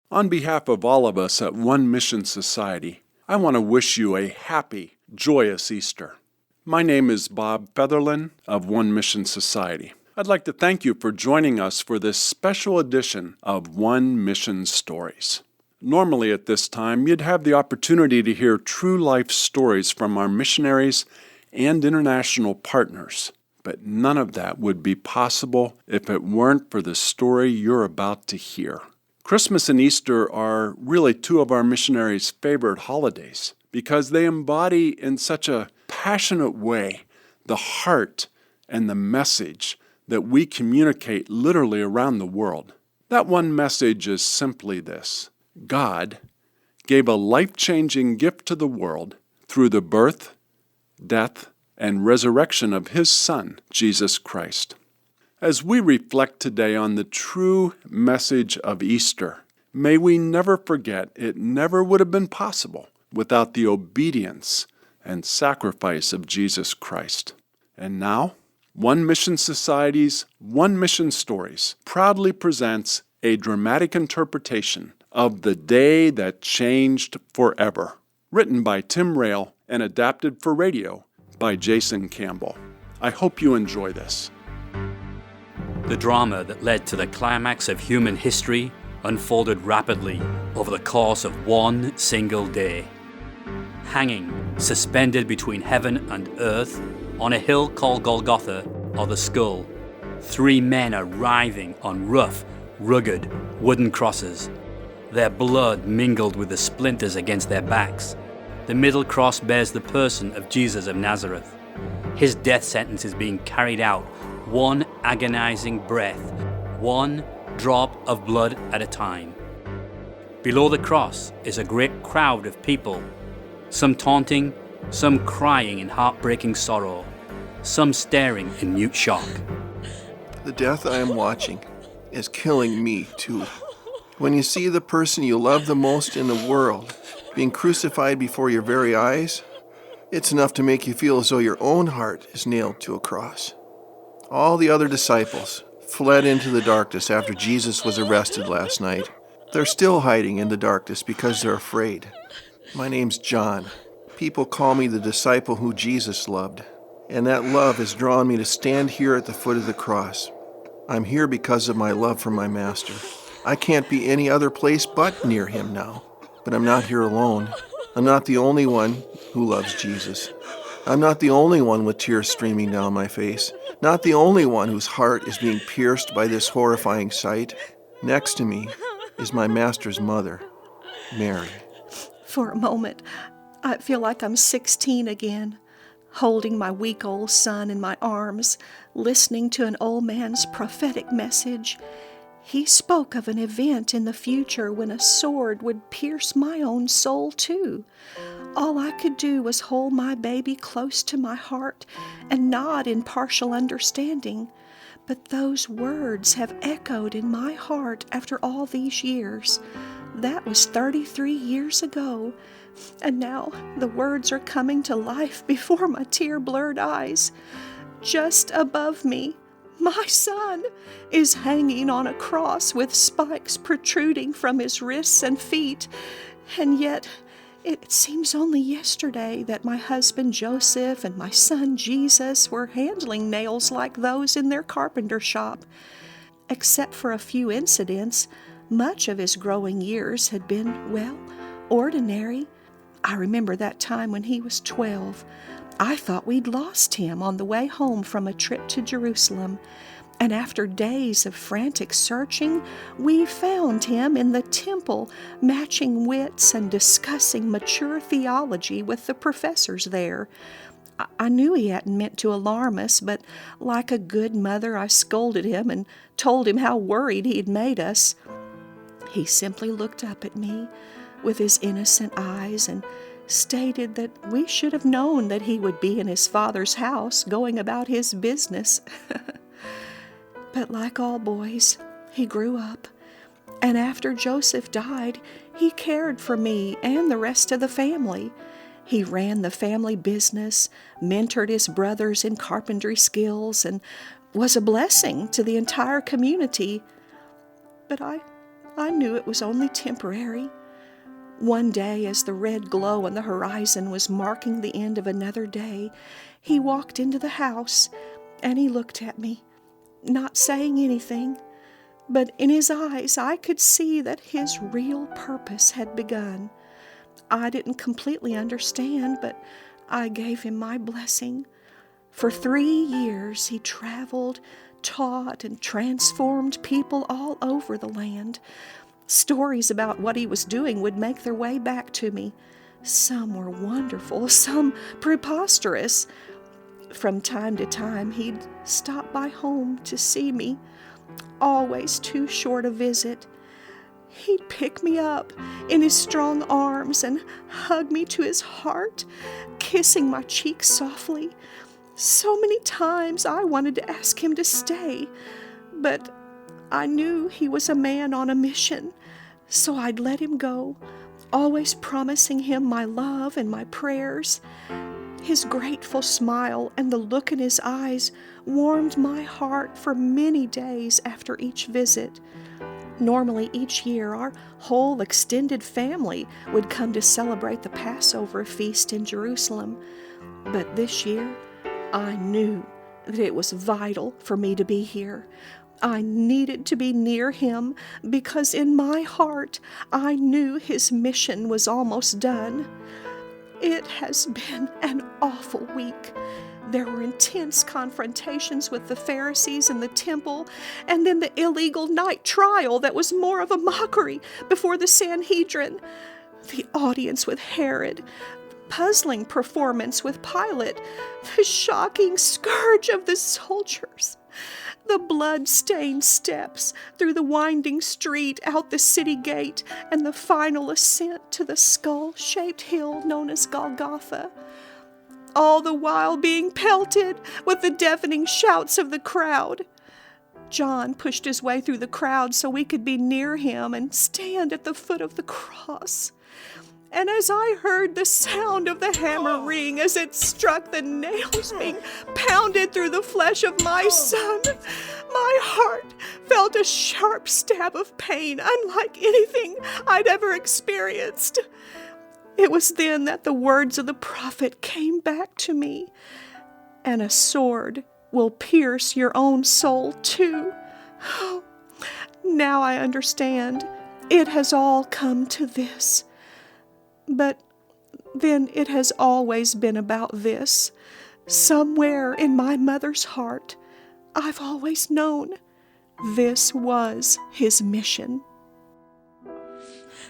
On behalf of all of us at One Mission Society, I want to wish you a happy, joyous Easter. My name is Bob Featherland of One Mission Society. I'd like to thank you for joining us for this special edition of One Mission Stories. Normally at this time, you'd have the opportunity to hear true life stories from our missionaries and international partners. But none of that would be possible if it weren't for the story you're about to hear. Christmas and Easter are really two of our missionaries' favorite holidays because they embody in such a passionate way the heart and the message that we communicate literally around the world. That one message is simply this: God gave a life-changing gift to the world through the birth, death, and resurrection of His Son, Jesus Christ. As we reflect today on the true message of Easter, may we never forget it never would have been possible without the obedience and sacrifice of Jesus Christ. And now, One Mission Society's One Mission Stories proudly presents a dramatic interpretation of The Day That Changed Forever, written by Tim Roehl and adapted for radio by Jason Campbell. I hope you enjoy this. The drama that led to the climax of human history unfolded rapidly over the course of one single day. Hanging, suspended between heaven and earth, on a hill called Golgotha, or the Skull, three men are writhing on rough, rugged, wooden crosses. Their blood mingled with the splinters against their backs. The middle cross bears the person of Jesus of Nazareth. His death sentence is being carried out, one agonizing breath, one drop of blood at a time. Below the cross is a great crowd of people, some taunting, some crying in heartbreaking sorrow, some staring in mute shock. The death I am watching is killing me too. When you see the person you love the most in the world being crucified before your very eyes, it's enough to make you feel as though your own heart is nailed to a cross. All the other disciples fled into the darkness after Jesus was arrested last night. They're still hiding in the darkness because they're afraid. My name's John. People call me the disciple who Jesus loved, and that love has drawn me to stand here at the foot of the cross. I'm here because of my love for my Master. I can't be any other place but near Him now. But I'm not here alone. I'm not the only one who loves Jesus. I'm not the only one with tears streaming down my face. Not the only one whose heart is being pierced by this horrifying sight. Next to me is my Master's mother, Mary. For a moment, I feel like I'm 16 again, holding my weak old son in my arms, listening to an old man's prophetic message. He spoke of an event in the future when a sword would pierce my own soul too. All I could do was hold my baby close to my heart and nod in partial understanding. But those words have echoed in my heart after all these years. That was 33 years ago, and now the words are coming to life before my tear-blurred eyes. Just above me, my son is hanging on a cross with spikes protruding from his wrists and feet, and yet it seems only yesterday that my husband Joseph and my son Jesus were handling nails like those in their carpenter shop. Except for a few incidents, much of his growing years had been, well, ordinary. I remember that time when he was 12. I thought we'd lost him on the way home from a trip to Jerusalem, and after days of frantic searching, we found him in the temple, matching wits and discussing mature theology with the professors there. I knew he hadn't meant to alarm us, but like a good mother, I scolded him and told him how worried he had made us. He simply looked up at me with his innocent eyes and stated that we should have known that he would be in his father's house going about his business. But like all boys, he grew up, and after Joseph died, he cared for me and the rest of the family. He ran the family business, mentored his brothers in carpentry skills, and was a blessing to the entire community. But I I knew it was only temporary. One day, as the red glow on the horizon was marking the end of another day, he walked into the house, and he looked at me, not saying anything, but in his eyes I could see that his real purpose had begun. I didn't completely understand, but I gave him my blessing. For 3 years he traveled, taught, and transformed people all over the land. Stories about what he was doing would make their way back to me. Some were wonderful, some preposterous. From time to time, he'd stop by home to see me, always too short a visit. He'd pick me up in his strong arms and hug me to his heart, kissing my cheek softly. So many times I wanted to ask him to stay, but I knew he was a man on a mission, so I'd let him go, always promising him my love and my prayers. His grateful smile and the look in his eyes warmed my heart for many days after each visit. Normally each year our whole extended family would come to celebrate the Passover feast in Jerusalem, but this year I knew that it was vital for me to be here. I needed to be near him because in my heart I knew his mission was almost done. It has been an awful week. There were intense confrontations with the Pharisees in the temple, and then the illegal night trial that was more of a mockery before the Sanhedrin, the audience with Herod, puzzling performance with Pilate, the shocking scourge of the soldiers, the blood-stained steps through the winding street out the city gate, and the final ascent to the skull-shaped hill known as Golgotha, all the while being pelted with the deafening shouts of the crowd. John pushed his way through the crowd so we could be near him and stand at the foot of the cross. And as I heard the sound of the hammer ring as it struck the nails being pounded through the flesh of my son, my heart felt a sharp stab of pain unlike anything I'd ever experienced. It was then that the words of the prophet came back to me, and a sword will pierce your own soul too. Oh, now I understand. It has all come to this. But then it has always been about this. Somewhere in my mother's heart, I've always known this was his mission.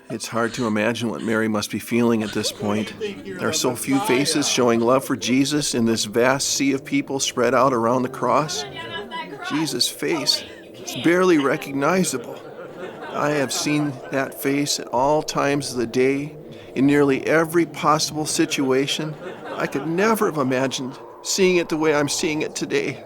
It's hard to imagine what Mary must be feeling at this point. There are so few faces showing love for Jesus in this vast sea of people spread out around the cross. Jesus' face is barely recognizable. I have seen that face at all times of the day, in nearly every possible situation. I could never have imagined seeing it the way I'm seeing it today.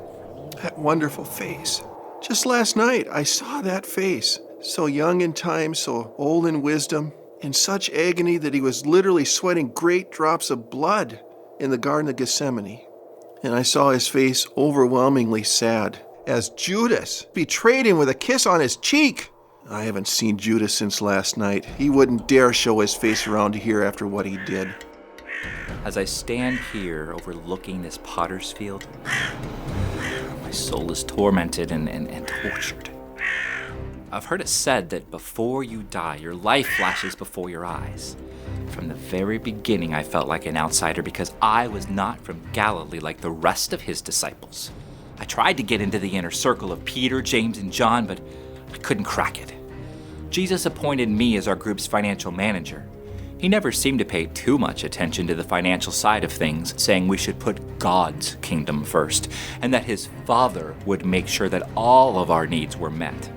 That wonderful face. Just last night, I saw that face. So young in time, so old in wisdom, in such agony that he was literally sweating great drops of blood in the Garden of Gethsemane. And I saw his face overwhelmingly sad, as Judas betrayed him with a kiss on his cheek. I haven't seen Judas since last night. He wouldn't dare show his face around here after what he did. As I stand here overlooking this potter's field, my soul is tormented and tortured. I've heard it said that before you die, your life flashes before your eyes. From the very beginning, I felt like an outsider because I was not from Galilee like the rest of his disciples. I tried to get into the inner circle of Peter, James, and John, but I couldn't crack it. Jesus appointed me as our group's financial manager. He never seemed to pay too much attention to the financial side of things, saying we should put God's kingdom first, and that his Father would make sure that all of our needs were met.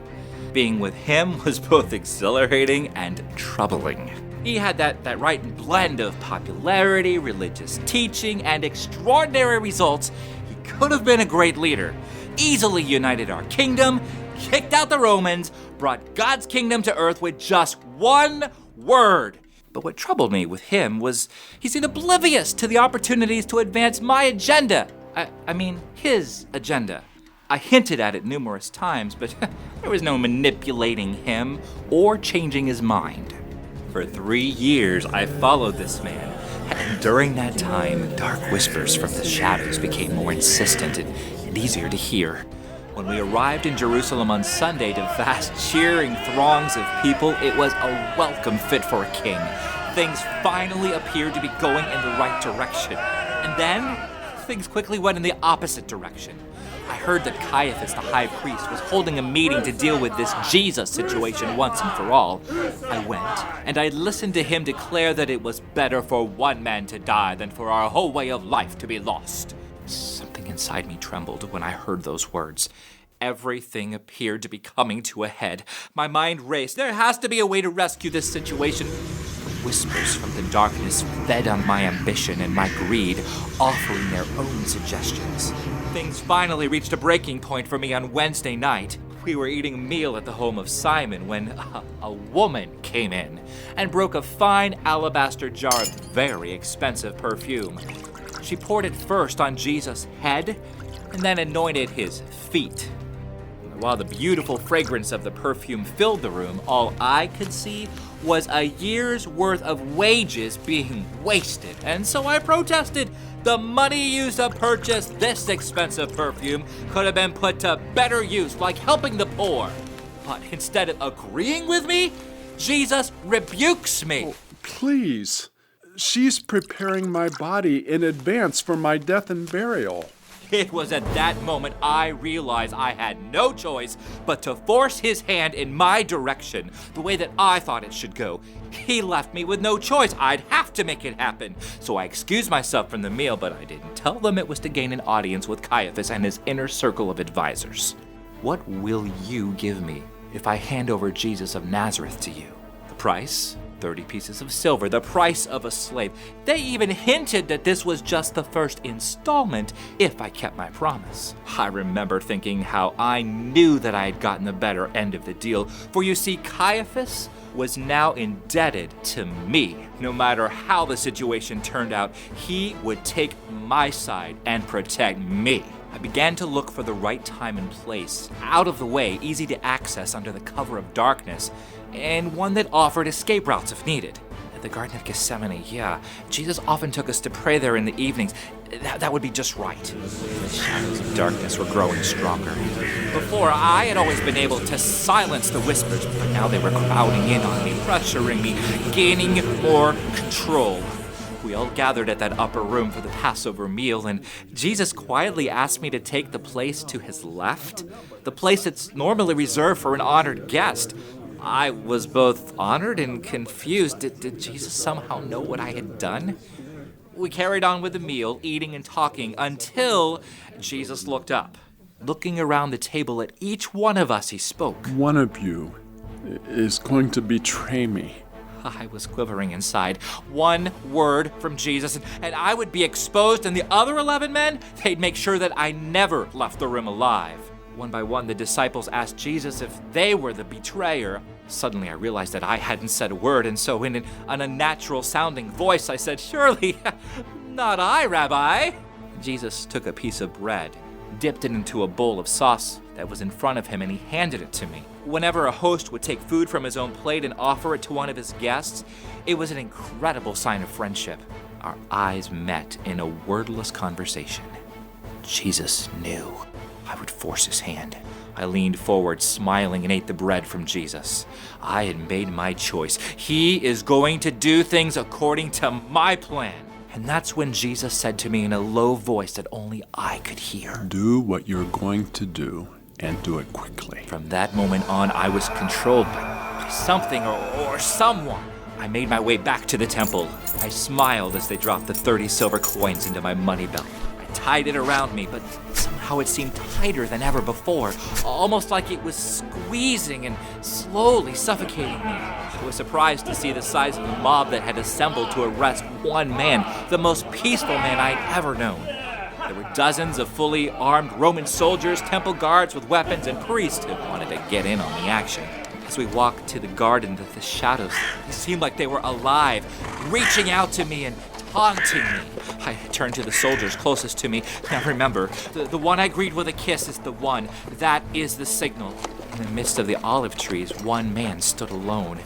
Being with him was both exhilarating and troubling. He had that right blend of popularity, religious teaching, and extraordinary results. He could have been a great leader, easily united our kingdom, kicked out the Romans, brought God's kingdom to earth with just one word. But what troubled me with him was he seemed oblivious to the opportunities to advance my agenda. I mean, his agenda. I hinted at it numerous times, but there was no manipulating him or changing his mind. For 3 years, I followed this man, and during that time, dark whispers from the shadows became more insistent and easier to hear. When we arrived in Jerusalem on Sunday to vast cheering throngs of people, it was a welcome fit for a king. Things finally appeared to be going in the right direction. And then, things quickly went in the opposite direction. I heard that Caiaphas, the high priest, was holding a meeting to deal with this Jesus situation once and for all. I went, and I listened to him declare that it was better for one man to die than for our whole way of life to be lost. Something inside me trembled when I heard those words. Everything appeared to be coming to a head. My mind raced. There has to be a way to rescue this situation. Whispers from the darkness fed on my ambition and my greed, offering their own suggestions. Things finally reached a breaking point for me on Wednesday night. We were eating a meal at the home of Simon when a woman came in and broke a fine alabaster jar of very expensive perfume. She poured it first on Jesus' head and then anointed his feet. While the beautiful fragrance of the perfume filled the room, all I could see was a year's worth of wages being wasted. And so I protested. The money used to purchase this expensive perfume could have been put to better use, like helping the poor. But instead of agreeing with me, Jesus rebukes me. Oh, please. She's preparing my body in advance for my death and burial. It was at that moment I realized I had no choice but to force his hand in my direction, the way that I thought it should go. He left me with no choice. I'd have to make it happen. So I excused myself from the meal, but I didn't tell them it was to gain an audience with Caiaphas and his inner circle of advisors. What will you give me if I hand over Jesus of Nazareth to you? The price? 30 pieces of silver, the price of a slave. They even hinted that this was just the first installment if I kept my promise. I remember thinking how I knew that I had gotten the better end of the deal, for you see, Caiaphas was now indebted to me. No matter how the situation turned out, he would take my side and protect me. I began to look for the right time and place, out of the way, easy to access under the cover of darkness, and one that offered escape routes if needed. At the Garden of Gethsemane, Jesus often took us to pray there in the evenings. That would be just right. The shadows of darkness were growing stronger. Before, I had always been able to silence the whispers, but now they were crowding in on me, pressuring me, gaining more control. We all gathered at that upper room for the Passover meal, and Jesus quietly asked me to take the place to his left, the place that's normally reserved for an honored guest. I was both honored and confused. Did Jesus somehow know what I had done? We carried on with the meal, eating and talking, until Jesus looked up. Looking around the table at each one of us, he spoke. One of you is going to betray me. I was quivering inside. One word from Jesus, and I would be exposed, and the other 11 men, they'd make sure that I never left the room alive. One by one, the disciples asked Jesus if they were the betrayer. Suddenly, I realized that I hadn't said a word, and so in an unnatural-sounding voice, I said, "Surely, not I, Rabbi." Jesus took a piece of bread, dipped it into a bowl of sauce that was in front of him, and he handed it to me. Whenever a host would take food from his own plate and offer it to one of his guests, it was an incredible sign of friendship. Our eyes met in a wordless conversation. Jesus knew I would force his hand. I leaned forward, smiling, and ate the bread from Jesus. I had made my choice. He is going to do things according to my plan. And that's when Jesus said to me in a low voice that only I could hear, "Do what you're going to do, and do it quickly." From that moment on, I was controlled by something or someone. I made my way back to the temple. I smiled as they dropped the 30 silver coins into my money belt. I tied it around me, but somehow it seemed tighter than ever before, almost like it was squeezing and slowly suffocating me. I was surprised to see the size of the mob that had assembled to arrest one man, the most peaceful man I'd ever known. There were dozens of fully armed Roman soldiers, temple guards with weapons, and priests who wanted to get in on the action. As we walked to the garden, the shadows, they seemed like they were alive, reaching out to me and taunting me. I turned to the soldiers closest to me. Now remember, the one I greet with a kiss is the one. That is the signal. In the midst of the olive trees, one man stood alone.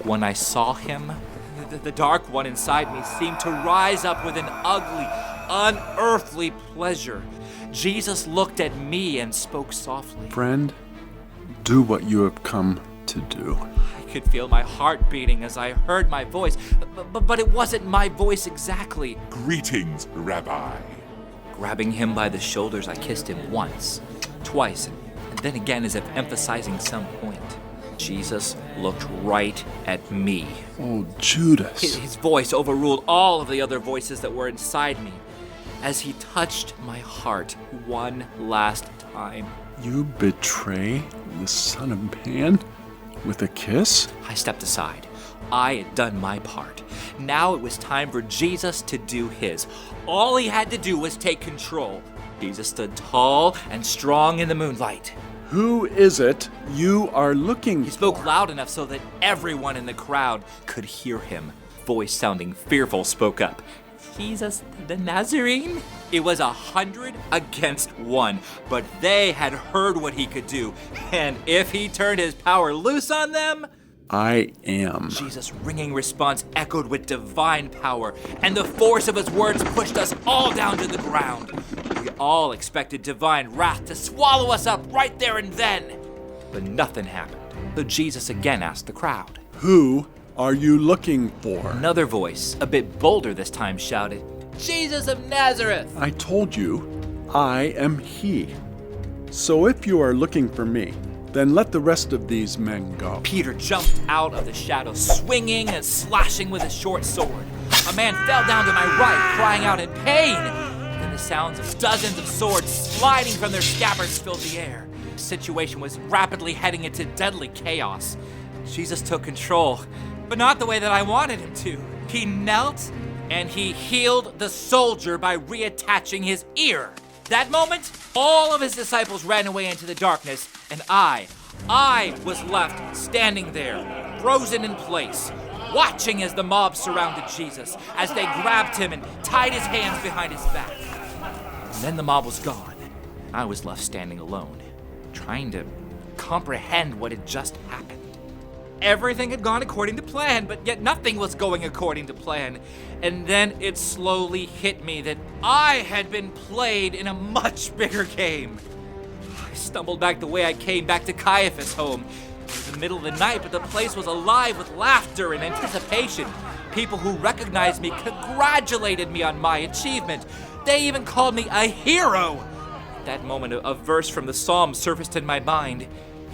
When I saw him, the dark one inside me seemed to rise up with an ugly, unearthly pleasure. Jesus looked at me and spoke softly. Friend, do what you have come to do. I could feel my heart beating as I heard my voice, but it wasn't my voice exactly. Greetings, Rabbi. Grabbing him by the shoulders, I kissed him once, twice, and then again as if emphasizing some point. Jesus looked right at me. Oh, Judas. His voice overruled all of the other voices that were inside me as he touched my heart one last time. You betray the Son of Man with a kiss? I stepped aside. I had done my part. Now it was time for Jesus to do his. All he had to do was take control. Jesus stood tall and strong in the moonlight. Who is it you are looking He spoke loud enough so that everyone in the crowd could hear him. Voice sounding fearful spoke up. Jesus the Nazarene? It was 100 against 1, but they had heard what he could do, and if he turned his power loose on them, I am. Jesus' ringing response echoed with divine power, and the force of his words pushed us all down to the ground. We all expected divine wrath to swallow us up right there and then, but nothing happened. So Jesus again asked the crowd, Who are you looking for? Another voice, a bit bolder this time, shouted, Jesus of Nazareth! I told you, I am he. So if you are looking for me, then let the rest of these men go. Peter jumped out of the shadows, swinging and slashing with his short sword. A man fell down to my right, crying out in pain. Then the sounds of dozens of swords sliding from their scabbards filled the air. The situation was rapidly heading into deadly chaos. Jesus took control, but not the way that I wanted him to. He knelt and he healed the soldier by reattaching his ear. That moment, all of his disciples ran away into the darkness, and I was left standing there, frozen in place, watching as the mob surrounded Jesus, as they grabbed him and tied his hands behind his back. And then the mob was gone. I was left standing alone, trying to comprehend what had just happened. Everything had gone according to plan, but yet nothing was going according to plan. And then it slowly hit me that I had been played in a much bigger game. I stumbled back the way I came back to Caiaphas' home. It was the middle of the night, but the place was alive with laughter and anticipation. People who recognized me congratulated me on my achievement. They even called me a hero. At that moment, a verse from the Psalm surfaced in my mind.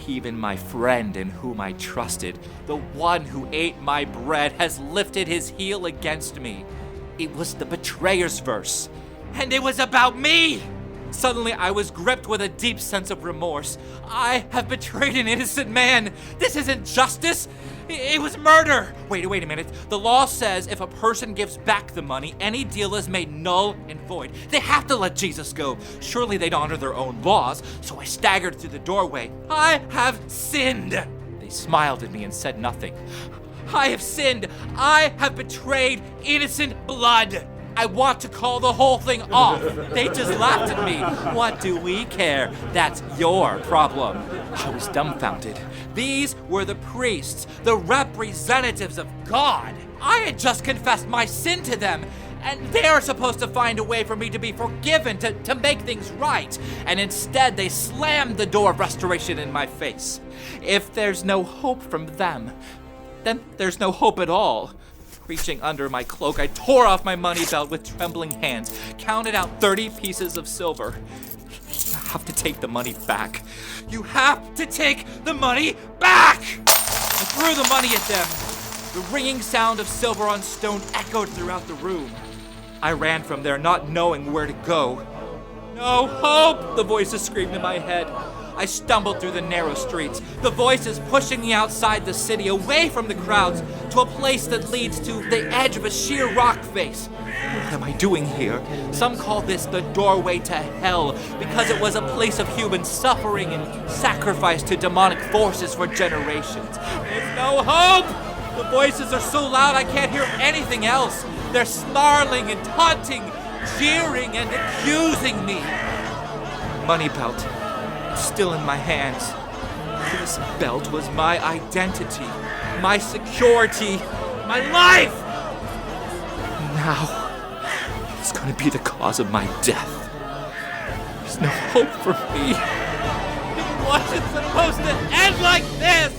Even my friend in whom I trusted, the one who ate my bread, has lifted his heel against me. It was the betrayer's verse, and it was about me! Suddenly, I was gripped with a deep sense of remorse. I have betrayed an innocent man. This isn't justice. It was murder. Wait a minute. The law says if a person gives back the money, any deal is made null and void. They have to let Jesus go. Surely they'd honor their own laws. So I staggered through the doorway. I have sinned. They smiled at me and said nothing. I have sinned. I have betrayed innocent blood. I want to call the whole thing off. They just laughed at me. What do we care? That's your problem. I was dumbfounded. These were the priests, the representatives of God. I had just confessed my sin to them, and they're supposed to find a way for me to be forgiven, to make things right. And instead, they slammed the door of restoration in my face. If there's no hope from them, then there's no hope at all. Reaching under my cloak, I tore off my money belt with trembling hands, counted out 30 pieces of silver. You have to take the money back. You have to take the money back! I threw the money at them. The ringing sound of silver on stone echoed throughout the room. I ran from there, not knowing where to go. No hope, the voices screamed in my head. I stumbled through the narrow streets, the voices pushing me outside the city, away from the crowds, to a place that leads to the edge of a sheer rock face. What am I doing here? Some call this the doorway to hell, because it was a place of human suffering and sacrifice to demonic forces for generations. There's no hope! The voices are so loud I can't hear anything else. They're snarling and taunting, jeering and accusing me. Money belt, still in my hands. This belt was my identity, my security, my life. Now, it's going to be the cause of my death. There's no hope for me. It wasn't supposed to end like this.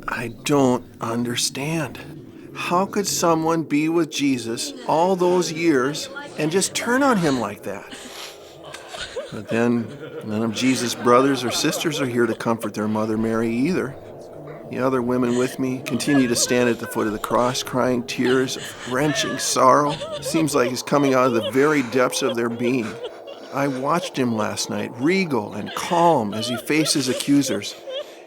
I don't understand. How could someone be with Jesus all those years and just turn on him like that? But then, none of Jesus' brothers or sisters are here to comfort their mother Mary either. The other women with me continue to stand at the foot of the cross, crying tears of wrenching sorrow. It seems like it's coming out of the very depths of their being. I watched him last night, regal and calm as he faced his accusers,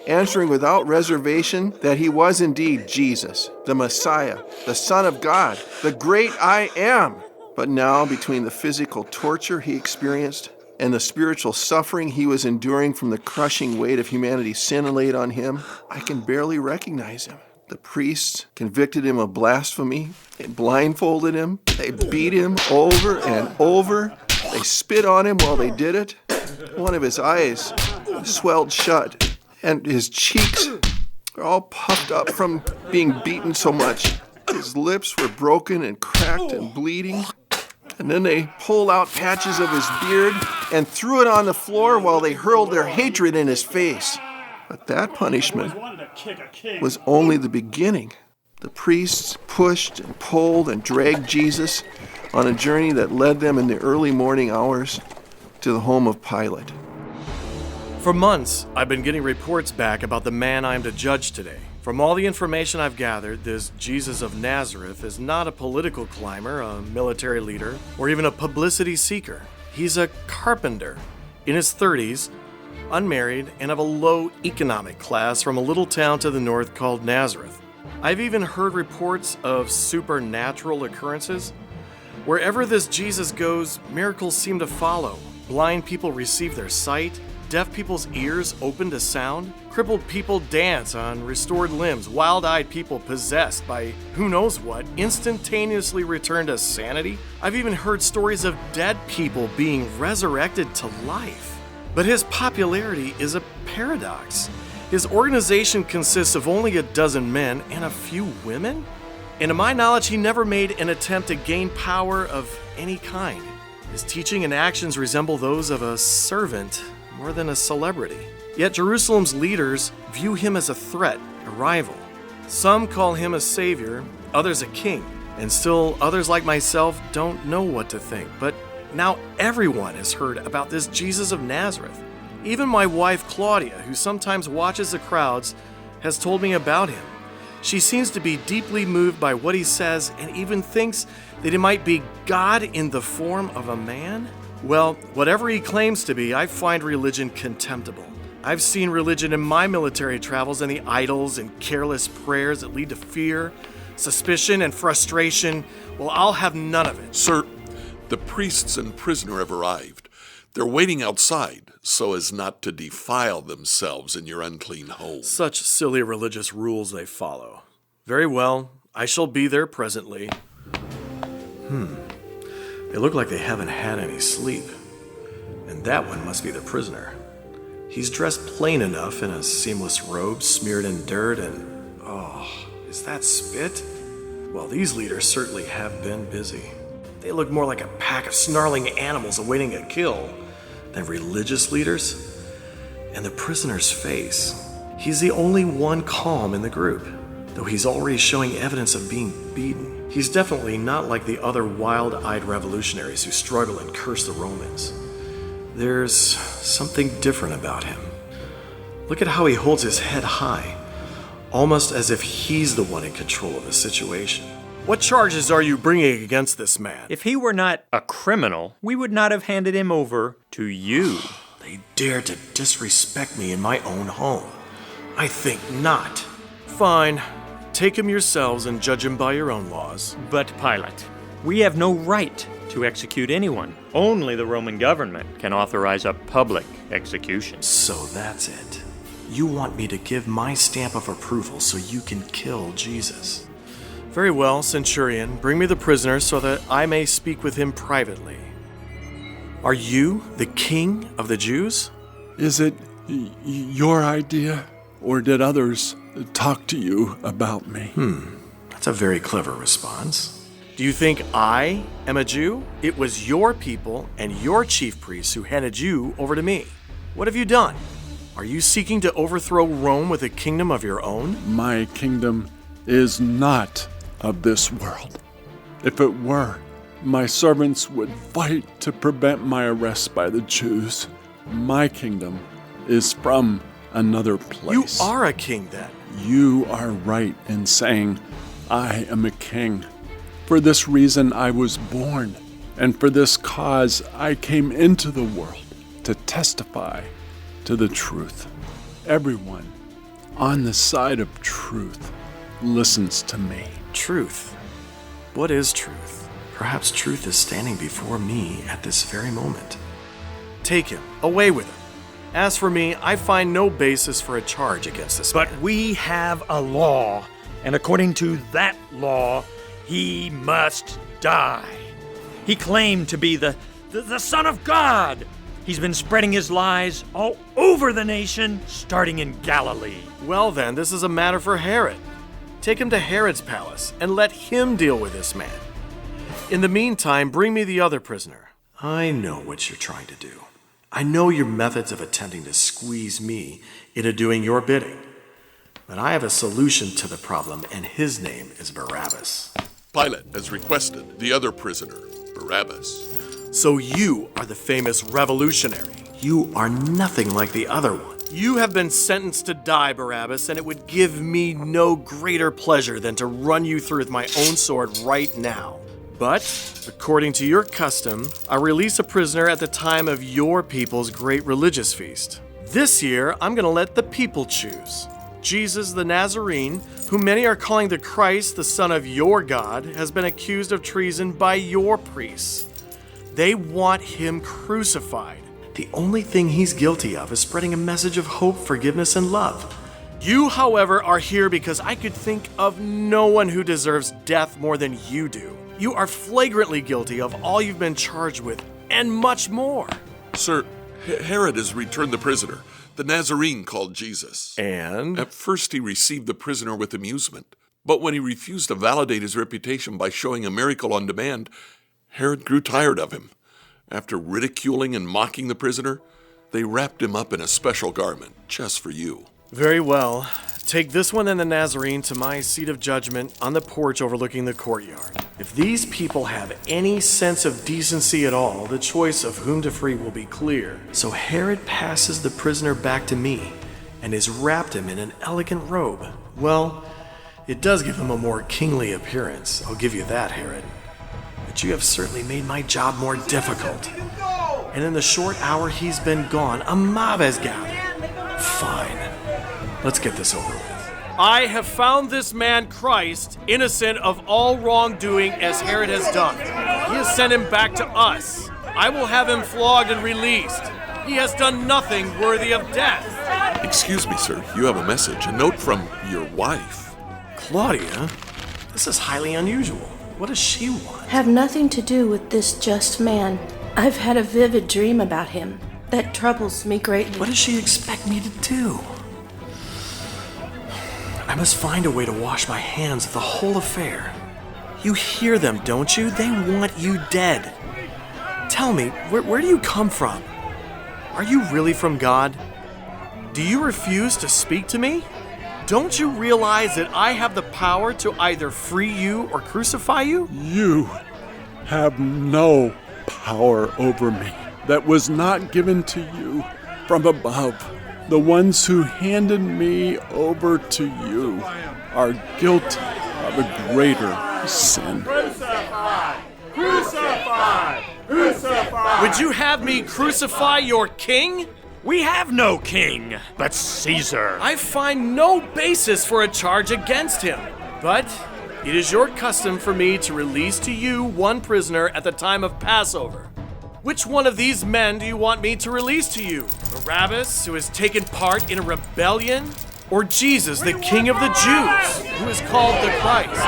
answering without reservation that he was indeed Jesus, the Messiah, the Son of God, the great I Am. But now, between the physical torture he experienced and the spiritual suffering he was enduring from the crushing weight of humanity's sin laid on him, I can barely recognize him. The priests convicted him of blasphemy. They blindfolded him. They beat him over and over. They spit on him while they did it. One of his eyes swelled shut, and his cheeks were all puffed up from being beaten so much. His lips were broken and cracked and bleeding. And then they pulled out patches of his beard and threw it on the floor while they hurled their hatred in his face. But that punishment was only the beginning. The priests pushed and pulled and dragged Jesus on a journey that led them in the early morning hours to the home of Pilate. For months, I've been getting reports back about the man I am to judge today. From all the information I've gathered, this Jesus of Nazareth is not a political climber, a military leader, or even a publicity seeker. He's a carpenter, in his 30s, unmarried, and of a low economic class from a little town to the north called Nazareth. I've even heard reports of supernatural occurrences. Wherever this Jesus goes, miracles seem to follow. Blind people receive their sight, deaf people's ears open to sound, crippled people dance on restored limbs, wild-eyed people possessed by who knows what instantaneously return to sanity. I've even heard stories of dead people being resurrected to life. But his popularity is a paradox. His organization consists of only a dozen men and a few women? And to my knowledge, he never made an attempt to gain power of any kind. His teaching and actions resemble those of a servant more than a celebrity. Yet Jerusalem's leaders view him as a threat, a rival. Some call him a savior, others a king, and still others like myself don't know what to think. But now everyone has heard about this Jesus of Nazareth. Even my wife Claudia, who sometimes watches the crowds, has told me about him. She seems to be deeply moved by what he says and even thinks that he might be God in the form of a man. Well, whatever he claims to be, I find religion contemptible. I've seen religion in my military travels and the idols and careless prayers that lead to fear, suspicion, and frustration. Well, I'll have none of it. Sir, the priests and prisoner have arrived. They're waiting outside so as not to defile themselves in your unclean home. Such silly religious rules they follow. Very well, I shall be there presently. They look like they haven't had any sleep. And that one must be the prisoner. He's dressed plain enough in a seamless robe smeared in dirt and... oh, is that spit? Well, these leaders certainly have been busy. They look more like a pack of snarling animals awaiting a kill than religious leaders. And the prisoner's face. He's the only one calm in the group, though he's already showing evidence of being beaten. He's definitely not like the other wild-eyed revolutionaries who struggle and curse the Romans. There's something different about him. Look at how he holds his head high, almost as if he's the one in control of the situation. What charges are you bringing against this man? If he were not a criminal, we would not have handed him over to you. They dare to disrespect me in my own home. I think not. Fine. Take him yourselves and judge him by your own laws. But Pilate, we have no right to execute anyone. Only the Roman government can authorize a public execution. So that's it. You want me to give my stamp of approval so you can kill Jesus. Very well, Centurion. Bring me the prisoner so that I may speak with him privately. Are you the king of the Jews? Is it your idea, or did others talk to you about me? That's a very clever response. Do you think I am a Jew? It was your people and your chief priests who handed you over to me. What have you done? Are you seeking to overthrow Rome with a kingdom of your own? My kingdom is not of this world. If it were, my servants would fight to prevent my arrest by the Jews. My kingdom is from another place. You are a king then. You are right in saying I am a king. For this reason I was born, and for this cause I came into the world, to testify to the truth. Everyone on the side of truth listens to me. Truth. What is truth? Perhaps truth is standing before me at this very moment. Take him. Away with him. As for me, I find no basis for a charge against this man. But we have a law, and according to that law, he must die. He claimed to be the Son of God. He's been spreading his lies all over the nation, starting in Galilee. Well then, this is a matter for Herod. Take him to Herod's palace and let him deal with this man. In the meantime, bring me the other prisoner. I know what you're trying to do. I know your methods of attempting to squeeze me into doing your bidding. But I have a solution to the problem, and his name is Barabbas. Pilate has requested the other prisoner, Barabbas. So you are the famous revolutionary. You are nothing like the other one. You have been sentenced to die, Barabbas, and it would give me no greater pleasure than to run you through with my own sword right now. But, according to your custom, I release a prisoner at the time of your people's great religious feast. This year, I'm going to let the people choose. Jesus the Nazarene, whom many are calling the Christ, the Son of your God, has been accused of treason by your priests. They want him crucified. The only thing he's guilty of is spreading a message of hope, forgiveness, and love. You, however, are here because I could think of no one who deserves death more than you do. You are flagrantly guilty of all you've been charged with, and much more. Sir, Herod has returned the prisoner, the Nazarene called Jesus. And? At first he received the prisoner with amusement, but when he refused to validate his reputation by showing a miracle on demand, Herod grew tired of him. After ridiculing and mocking the prisoner, they wrapped him up in a special garment, just for you. Very well. Take this one and the Nazarene to my seat of judgment on the porch overlooking the courtyard. If these people have any sense of decency at all, the choice of whom to free will be clear. So Herod passes the prisoner back to me and has wrapped him in an elegant robe. Well, it does give him a more kingly appearance. I'll give you that, Herod. But you have certainly made my job more difficult. And in the short hour he's been gone, a mob has gathered. Fine. Let's get this over with. I have found this man Christ innocent of all wrongdoing as Herod has done. He has sent him back to us. I will have him flogged and released. He has done nothing worthy of death. Excuse me, sir. You have a message, a note from your wife. Claudia? This is highly unusual. What does she want? Have nothing to do with this just man. I've had a vivid dream about him that troubles me greatly. What does she expect me to do? I must find a way to wash my hands of the whole affair. You hear them, don't you? They want you dead. Tell me, where do you come from? Are you really from God? Do you refuse to speak to me? Don't you realize that I have the power to either free you or crucify you? You have no power over me that was not given to you from above. The ones who handed me over to you are guilty of a greater sin. Crucify! Crucify! Crucify! Would you have me crucify your king? We have no king, but Caesar. I find no basis for a charge against him. But it is your custom for me to release to you one prisoner at the time of Passover. Which one of these men do you want me to release to you? Barabbas, who has taken part in a rebellion? Or Jesus, the King of the Jews, who is called the Christ?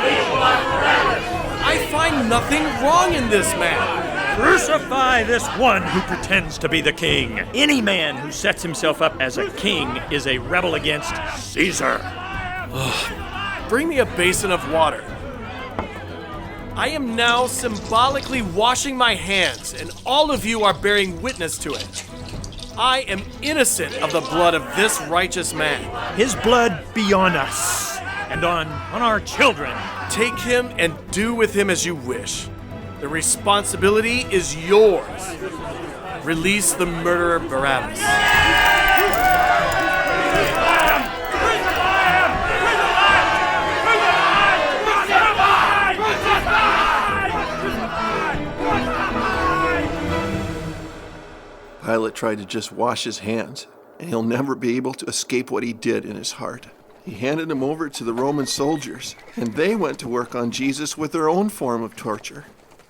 I find nothing wrong in this man. Crucify this one who pretends to be the king. Any man who sets himself up as a king is a rebel against Caesar. Bring me a basin of water. I am now symbolically washing my hands, and all of you are bearing witness to it. I am innocent of the blood of this righteous man. His blood be on us and on our children. Take him and do with him as you wish. The responsibility is yours. Release the murderer Barabbas. Pilate tried to just wash his hands, and he'll never be able to escape what he did in his heart. He handed him over to the Roman soldiers, and they went to work on Jesus with their own form of torture.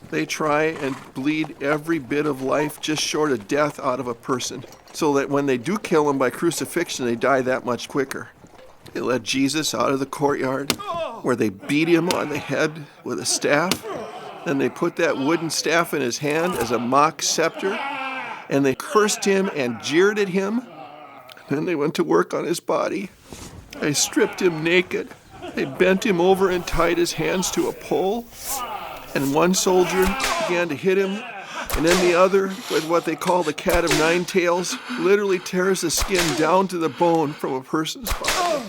They try and bleed every bit of life just short of death out of a person, so that when they do kill him by crucifixion, they die that much quicker. They led Jesus out of the courtyard, where they beat him on the head with a staff. Then they put that wooden staff in his hand as a mock scepter, and they cursed him and jeered at him. Then they went to work on his body. They stripped him naked. They bent him over and tied his hands to a pole. And one soldier began to hit him, and then the other, with what they call the cat of nine tails, literally tears the skin down to the bone from a person's body.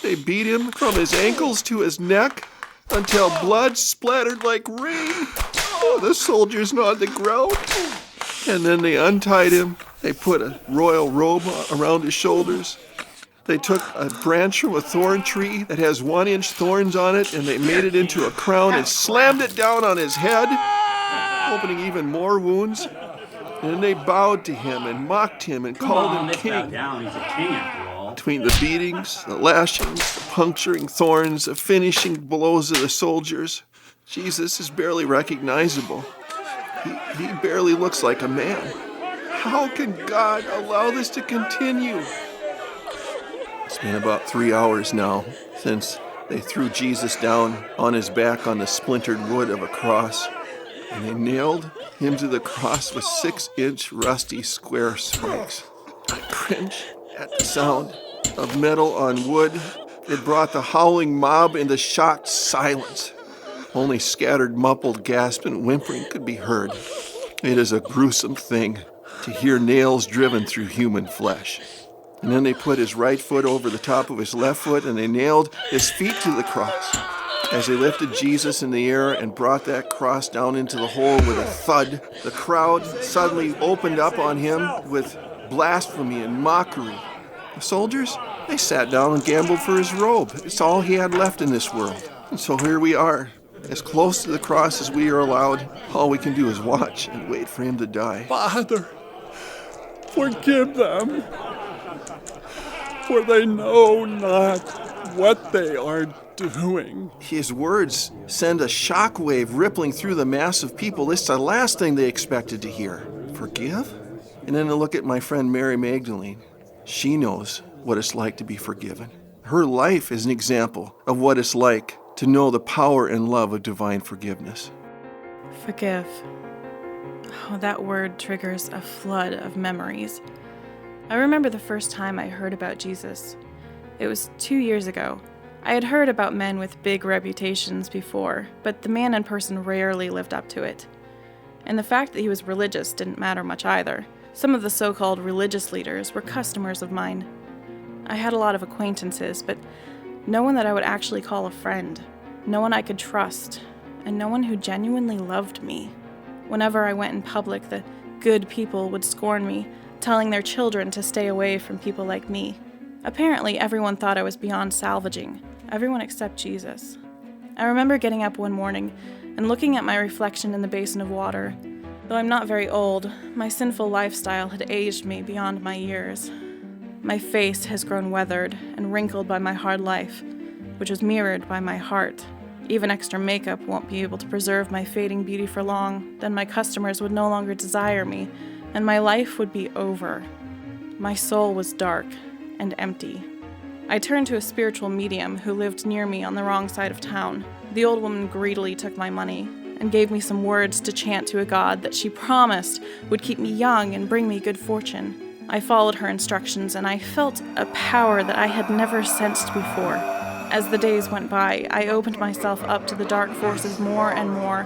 They beat him from his ankles to his neck until blood splattered like rain. The soldiers gnawed the ground, and then they untied him. They put a royal robe around his shoulders. They took a branch from a thorn tree that has 1-inch thorns on it, and they made it into a crown and slammed it down on his head, opening even more wounds. And then they bowed to him and mocked him and called him king. He's a king after all. Between the beatings, the lashings, the puncturing thorns, the finishing blows of the soldiers, Jesus is barely recognizable. He barely looks like a man. How can God allow this to continue? It's been about 3 hours now since they threw Jesus down on his back on the splintered wood of a cross, and they nailed him to the cross with 6-inch rusty square spikes. I cringe at the sound of metal on wood. It brought the howling mob into shocked silence. Only scattered, muffled gasp and whimpering could be heard. It is a gruesome thing to hear nails driven through human flesh. And then they put his right foot over the top of his left foot, and they nailed his feet to the cross. As they lifted Jesus in the air and brought that cross down into the hole with a thud, the crowd suddenly opened up on him with blasphemy and mockery. The soldiers, they sat down and gambled for his robe. It's all he had left in this world. And so here we are, as close to the cross as we are allowed. All we can do is watch and wait for him to die. Father, forgive them, for they know not what they are doing. His words send a shockwave rippling through the mass of people. It's the last thing they expected to hear. Forgive? And then to look at my friend Mary Magdalene. She knows what it's like to be forgiven. Her life is an example of what it's like to know the power and love of divine forgiveness. Forgive. Oh, that word triggers a flood of memories. I remember the first time I heard about Jesus. It was 2 years ago. I had heard about men with big reputations before, but the man in person rarely lived up to it. And the fact that he was religious didn't matter much either. Some of the so-called religious leaders were customers of mine. I had a lot of acquaintances, but no one that I would actually call a friend. No one I could trust, and no one who genuinely loved me. Whenever I went in public, the good people would scorn me, telling their children to stay away from people like me. Apparently, everyone thought I was beyond salvaging. Everyone except Jesus. I remember getting up one morning and looking at my reflection in the basin of water. Though I'm not very old, my sinful lifestyle had aged me beyond my years. My face has grown weathered and wrinkled by my hard life, which was mirrored by my heart. Even extra makeup won't be able to preserve my fading beauty for long. Then my customers would no longer desire me, and my life would be over. My soul was dark and empty. I turned to a spiritual medium who lived near me on the wrong side of town. The old woman greedily took my money and gave me some words to chant to a god that she promised would keep me young and bring me good fortune. I followed her instructions, and I felt a power that I had never sensed before. As the days went by, I opened myself up to the dark forces more and more,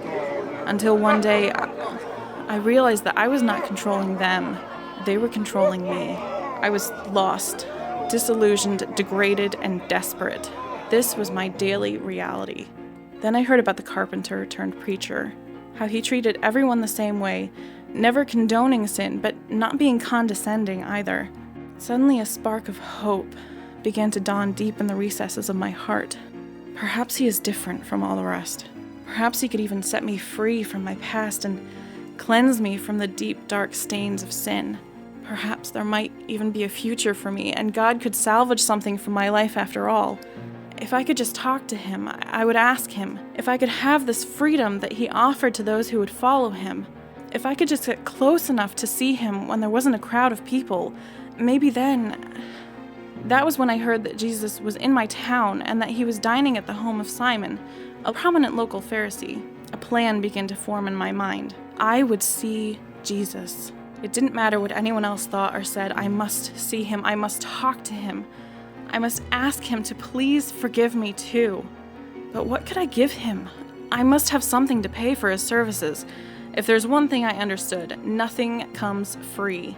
until one day I realized that I was not controlling them. They were controlling me. I was lost, disillusioned, degraded, and desperate. This was my daily reality. Then I heard about the carpenter turned preacher, how he treated everyone the same way, never condoning sin, but not being condescending either. Suddenly a spark of hope began to dawn deep in the recesses of my heart. Perhaps he is different from all the rest. Perhaps he could even set me free from my past and cleanse me from the deep, dark stains of sin. Perhaps there might even be a future for me, and God could salvage something from my life after all. If I could just talk to him, I would ask him. If I could have this freedom that he offered to those who would follow him. If I could just get close enough to see him when there wasn't a crowd of people, maybe then... That was when I heard that Jesus was in my town and that he was dining at the home of Simon, a prominent local Pharisee. A plan began to form in my mind. I would see Jesus. It didn't matter what anyone else thought or said. I must see him. I must talk to him. I must ask him to please forgive me too. But what could I give him? I must have something to pay for his services. If there's one thing I understood, nothing comes free.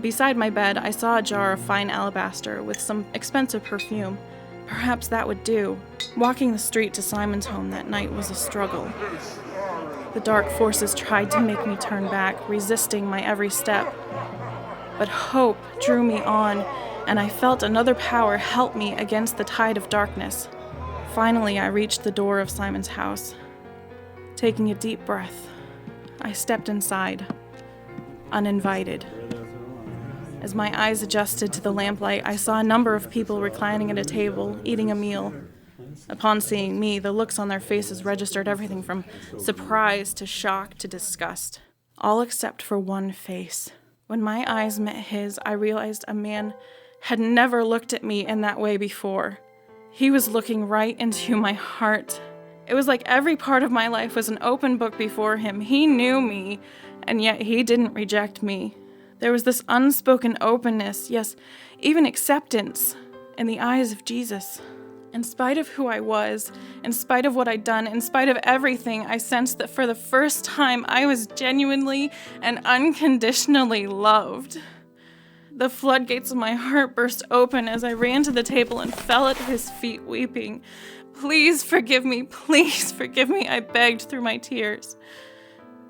Beside my bed, I saw a jar of fine alabaster with some expensive perfume. Perhaps that would do. Walking the street to Simon's home that night was a struggle. The dark forces tried to make me turn back, resisting my every step. But hope drew me on, and I felt another power help me against the tide of darkness. Finally, I reached the door of Simon's house. Taking a deep breath, I stepped inside, uninvited. As my eyes adjusted to the lamplight, I saw a number of people reclining at a table, eating a meal. Upon seeing me, the looks on their faces registered everything from surprise to shock to disgust, all except for one face. When my eyes met his, I realized a man had never looked at me in that way before. He was looking right into my heart. It was like every part of my life was an open book before him. He knew me, and yet he didn't reject me. There was this unspoken openness, yes, even acceptance, in the eyes of Jesus. In spite of who I was, in spite of what I'd done, in spite of everything, I sensed that for the first time I was genuinely and unconditionally loved. The floodgates of my heart burst open as I ran to the table and fell at his feet weeping. Please forgive me, I begged through my tears.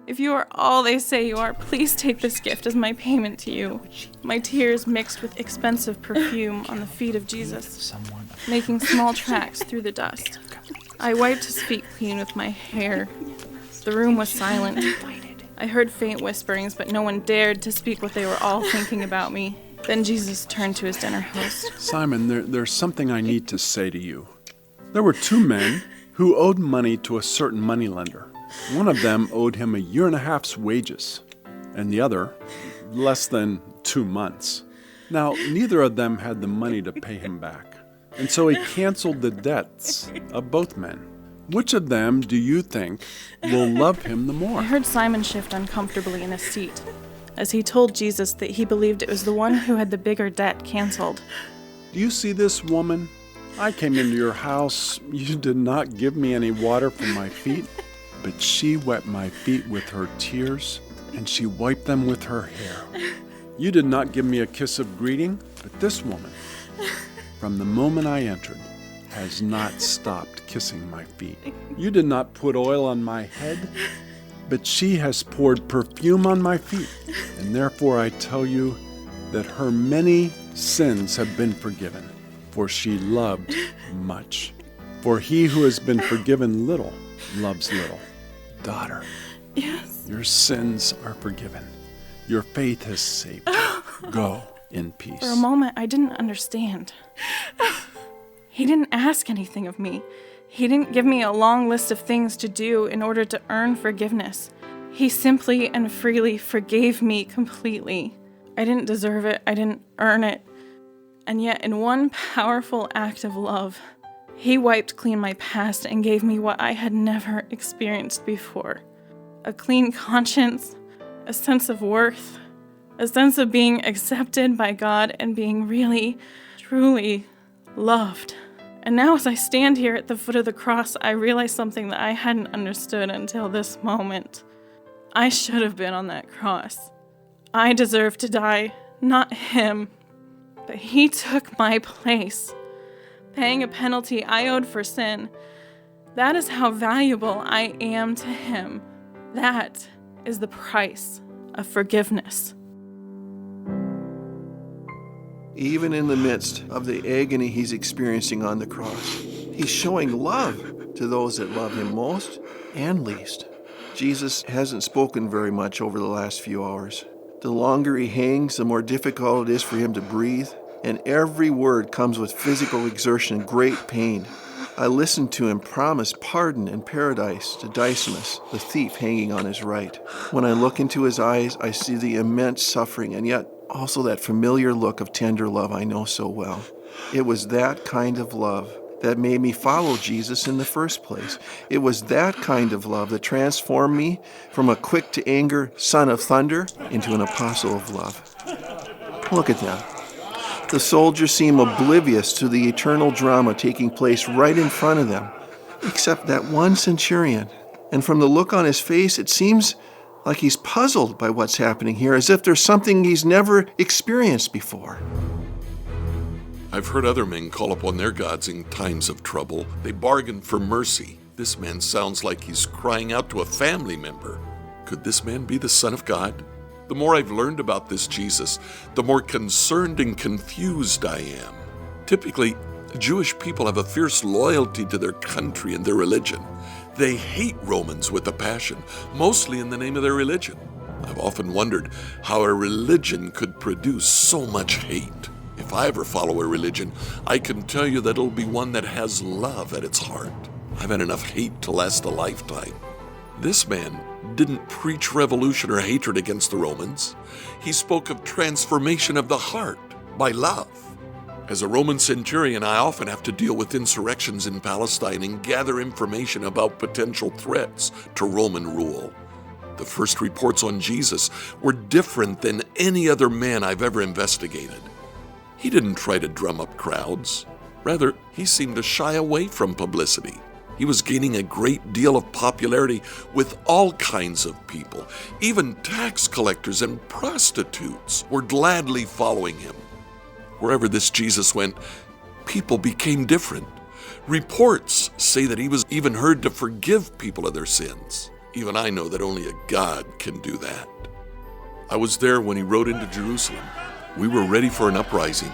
If you are all they say you are, please take this gift as my payment to you. My tears mixed with expensive perfume on the feet of Jesus, making small tracks through the dust. I wiped his feet clean with my hair. The room was silent. I heard faint whisperings, but no one dared to speak what they were all thinking about me. Then Jesus turned to his dinner host. Simon, there's something I need to say to you. There were two men who owed money to a certain moneylender. One of them owed him 1.5 years' wages, and the other less than 2 months. Now, neither of them had the money to pay him back, and so he canceled the debts of both men. Which of them do you think will love him the more? I heard Simon shift uncomfortably in his seat as he told Jesus that he believed it was the one who had the bigger debt canceled. Do you see this woman? I came into your house. You did not give me any water for my feet, but she wet my feet with her tears, and she wiped them with her hair. You did not give me a kiss of greeting, but this woman, from the moment I entered, has not stopped kissing my feet. You did not put oil on my head, but she has poured perfume on my feet, and therefore I tell you that her many sins have been forgiven, for she loved much. For he who has been forgiven little loves little. Daughter, Yes. your sins are forgiven. Your faith has saved you. Go in peace. For a moment, I didn't understand. He didn't ask anything of me. He didn't give me a long list of things to do in order to earn forgiveness. He simply and freely forgave me completely. I didn't deserve it. I didn't earn it. And yet, in one powerful act of love, He wiped clean my past and gave me what I had never experienced before. A clean conscience, a sense of worth, a sense of being accepted by God and being really, truly loved. And now as I stand here at the foot of the cross, I realize something that I hadn't understood until this moment. I should have been on that cross. I deserved to die, not him. But he took my place, paying a penalty I owed for sin. That is how valuable I am to him. That is the price of forgiveness. Even in the midst of the agony he's experiencing on the cross, he's showing love to those that love him most and least. Jesus hasn't spoken very much over the last few hours. The longer he hangs, the more difficult it is for him to breathe, and every word comes with physical exertion and great pain. I listened to him promise pardon and paradise to Decimus, the thief hanging on his right. When I look into his eyes, I see the immense suffering and yet also that familiar look of tender love I know so well. It was that kind of love that made me follow Jesus in the first place. It was that kind of love that transformed me from a quick-to-anger son of thunder into an apostle of love. Look at that. The soldiers seem oblivious to the eternal drama taking place right in front of them, except that one centurion. And from the look on his face, it seems like he's puzzled by what's happening here, as if there's something he's never experienced before. I've heard other men call upon their gods in times of trouble. They bargain for mercy. This man sounds like he's crying out to a family member. Could this man be the Son of God? The more I've learned about this Jesus, the more concerned and confused I am. Typically, Jewish people have a fierce loyalty to their country and their religion. They hate Romans with a passion, mostly in the name of their religion. I've often wondered how a religion could produce so much hate. If I ever follow a religion, I can tell you that it'll be one that has love at its heart. I've had enough hate to last a lifetime. This man didn't preach revolution or hatred against the Romans. He spoke of transformation of the heart by love. As a Roman centurion, I often have to deal with insurrections in Palestine and gather information about potential threats to Roman rule. The first reports on Jesus were different than any other man I've ever investigated. He didn't try to drum up crowds. Rather, he seemed to shy away from publicity. He was gaining a great deal of popularity with all kinds of people. Even tax collectors and prostitutes were gladly following him. Wherever this Jesus went, people became different. Reports say that he was even heard to forgive people of their sins. Even I know that only a God can do that. I was there when he rode into Jerusalem. We were ready for an uprising,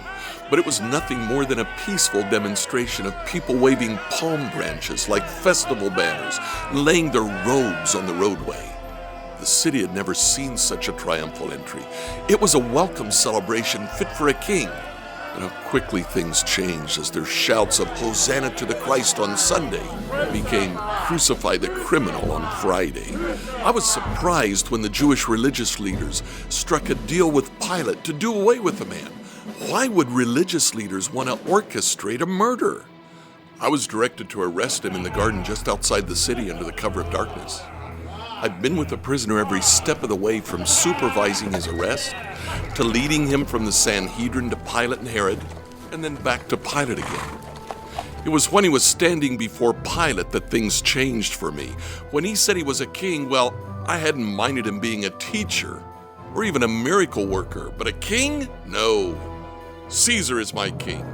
but it was nothing more than a peaceful demonstration of people waving palm branches like festival banners and laying their robes on the roadway. The city had never seen such a triumphal entry. It was a welcome celebration fit for a king. And how quickly things changed as their shouts of Hosanna to the Christ on Sunday became Crucify the criminal on Friday. I was surprised when the Jewish religious leaders struck a deal with Pilate to do away with the man. Why would religious leaders want to orchestrate a murder? I was directed to arrest him in the garden just outside the city under the cover of darkness. I'd been with the prisoner every step of the way, from supervising his arrest to leading him from the Sanhedrin to Pilate and Herod, and then back to Pilate again. It was when he was standing before Pilate that things changed for me. When he said he was a king, well, I hadn't minded him being a teacher or even a miracle worker, but a king? No. Caesar is my king.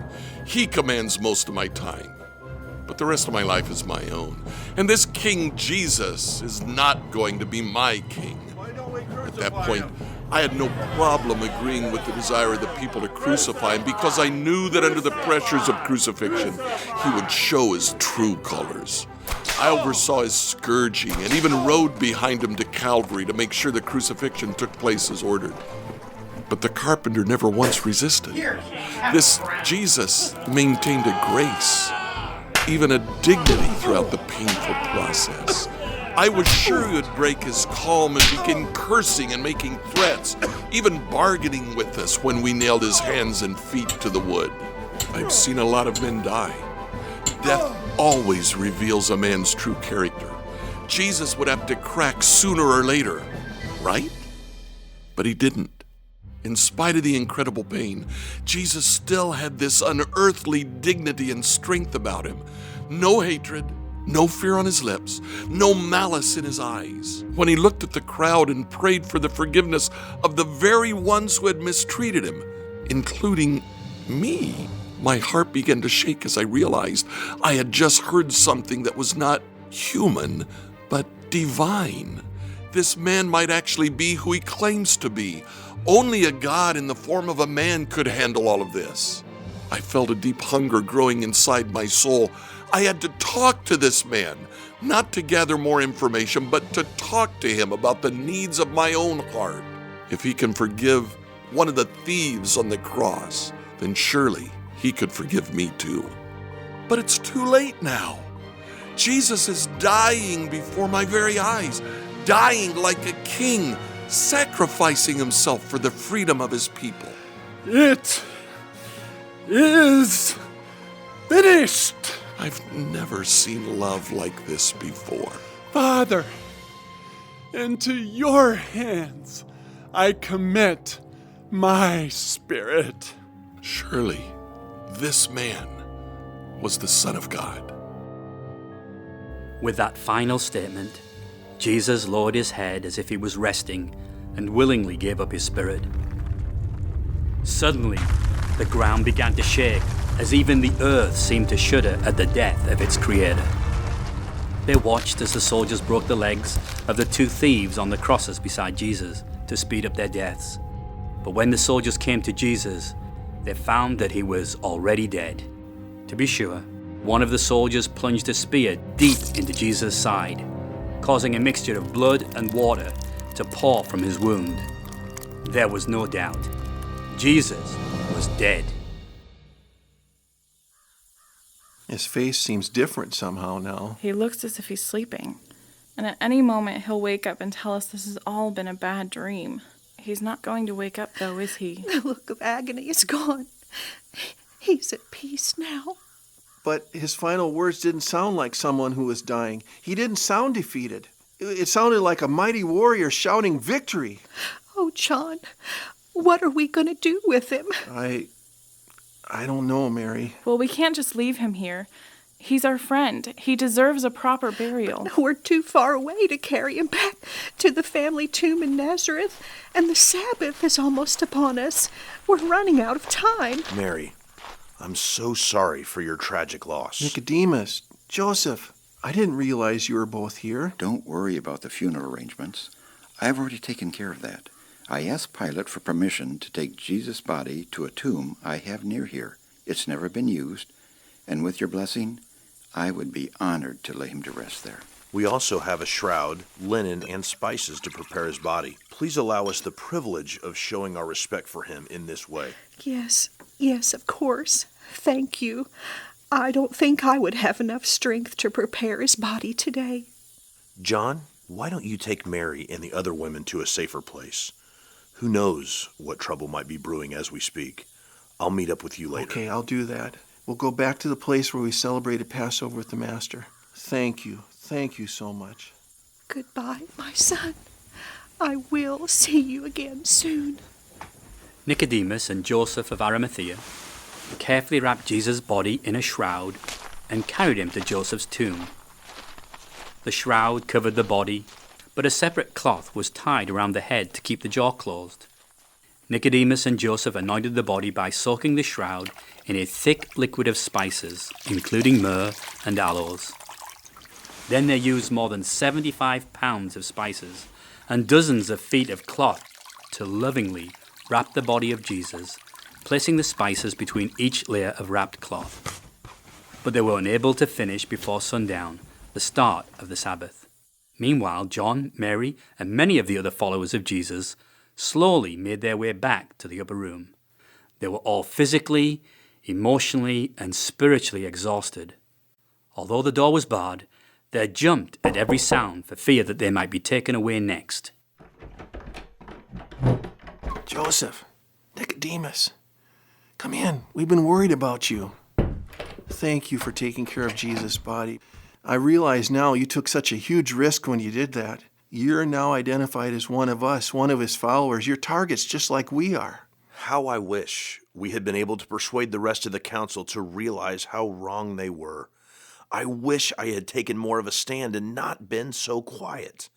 He commands most of my time. But the rest of my life is my own. And this King Jesus is not going to be my king. At that point, I had no problem agreeing with the desire of the people to crucify him, because I knew that under the pressures of crucifixion, he would show his true colors. I oversaw his scourging and even rode behind him to Calvary to make sure the crucifixion took place as ordered. But the carpenter never once resisted. This Jesus maintained a grace, even a dignity throughout the painful process. I was sure he would break his calm and begin cursing and making threats, even bargaining with us when we nailed his hands and feet to the wood. I've seen a lot of men die, Death always reveals a man's true character. Jesus would have to crack sooner or later, right? But he didn't. In spite of the incredible pain, Jesus still had this unearthly dignity and strength about him. No hatred, no fear on his lips, no malice in his eyes. When he looked at the crowd and prayed for the forgiveness of the very ones who had mistreated him, including me, my heart began to shake as I realized I had just heard something that was not human, but divine. This man might actually be who he claims to be. Only a God in the form of a man could handle all of this. I felt a deep hunger growing inside my soul. I had to talk to this man, not to gather more information, but to talk to him about the needs of my own heart. If he can forgive one of the thieves on the cross, then surely he could forgive me too. But it's too late now. Jesus is dying before my very eyes, dying like a king, sacrificing himself for the freedom of his people. It is finished. I've never seen love like this before. Father, into your hands I commit my spirit. Surely this man was the Son of God. With that final statement, Jesus lowered his head as if he was resting and willingly gave up his spirit. Suddenly, the ground began to shake as even the earth seemed to shudder at the death of its creator. They watched as the soldiers broke the legs of the two thieves on the crosses beside Jesus to speed up their deaths. But when the soldiers came to Jesus, they found that he was already dead. To be sure, one of the soldiers plunged a spear deep into Jesus' side, causing a mixture of blood and water to pour from his wound. There was no doubt. Jesus was dead. His face seems different somehow now. He looks as if he's sleeping. And at any moment, he'll wake up and tell us this has all been a bad dream. He's not going to wake up, though, is he? The look of agony is gone. He's at peace now. But his final words didn't sound like someone who was dying. He didn't sound defeated. It sounded like a mighty warrior shouting victory. Oh, John, what are we going to do with him? I don't know, Mary. Well, we can't just leave him here. He's our friend. He deserves a proper burial. But we're too far away to carry him back to the family tomb in Nazareth, and the Sabbath is almost upon us. We're running out of time. Mary, I'm so sorry for your tragic loss. Nicodemus, Joseph, I didn't realize you were both here. Don't worry about the funeral arrangements. I've already taken care of that. I asked Pilate for permission to take Jesus' body to a tomb I have near here. It's never been used, and with your blessing, I would be honored to lay him to rest there. We also have a shroud, linen, and spices to prepare his body. Please allow us the privilege of showing our respect for him in this way. Yes, of course. Thank you. I don't think I would have enough strength to prepare his body today. John, why don't you take Mary and the other women to a safer place? Who knows what trouble might be brewing as we speak. I'll meet up with you later. Okay, I'll do that. We'll go back to the place where we celebrated Passover with the Master. Thank you so much. Goodbye, my son. I will see you again soon. Nicodemus and Joseph of Arimathea carefully wrapped Jesus' body in a shroud and carried him to Joseph's tomb. The shroud covered the body, but a separate cloth was tied around the head to keep the jaw closed. Nicodemus and Joseph anointed the body by soaking the shroud in a thick liquid of spices, including myrrh and aloes. Then they used more than 75 pounds of spices and dozens of feet of cloth to lovingly wrap the body of Jesus, placing the spices between each layer of wrapped cloth. But they were unable to finish before sundown, the start of the Sabbath. Meanwhile, John, Mary, and many of the other followers of Jesus slowly made their way back to the upper room. They were all physically, emotionally, and spiritually exhausted. Although the door was barred, they jumped at every sound for fear that they might be taken away next. Joseph, Nicodemus, come in. We've been worried about you. thank you for taking care of Jesus' body. I realize now you took such a huge risk when you did that. You're now identified as one of us, one of his followers. You're targets just like we are. How I wish we had been able to persuade the rest of the council to realize how wrong they were. I wish I had taken more of a stand and not been so quiet.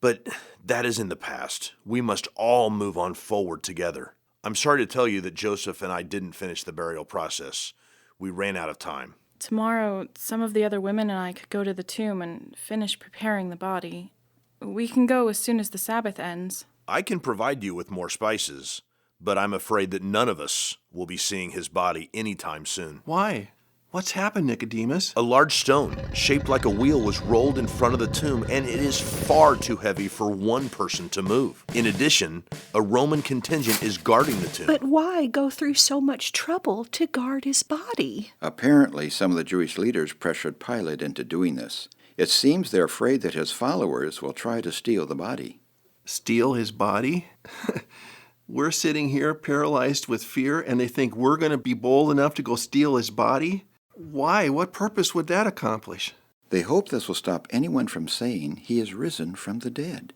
But that is in the past. We must all move on forward together. I'm sorry to tell you that Joseph and I didn't finish the burial process. We ran out of time. Tomorrow, some of the other women and I could go to the tomb and finish preparing the body. We can go as soon as the Sabbath ends. I can provide you with more spices, but I'm afraid that none of us will be seeing his body anytime soon. Why? What's happened, Nicodemus? A large stone, shaped like a wheel, was rolled in front of the tomb, and it is far too heavy for one person to move. In addition, a Roman contingent is guarding the tomb. But why go through so much trouble to guard his body? Apparently, some of the Jewish leaders pressured Pilate into doing this. It seems they're afraid that his followers will try to steal the body. Steal his body? We're sitting here paralyzed with fear, and they think we're going to be bold enough to go steal his body? Why? What purpose would that accomplish? They hope this will stop anyone from saying he is risen from the dead.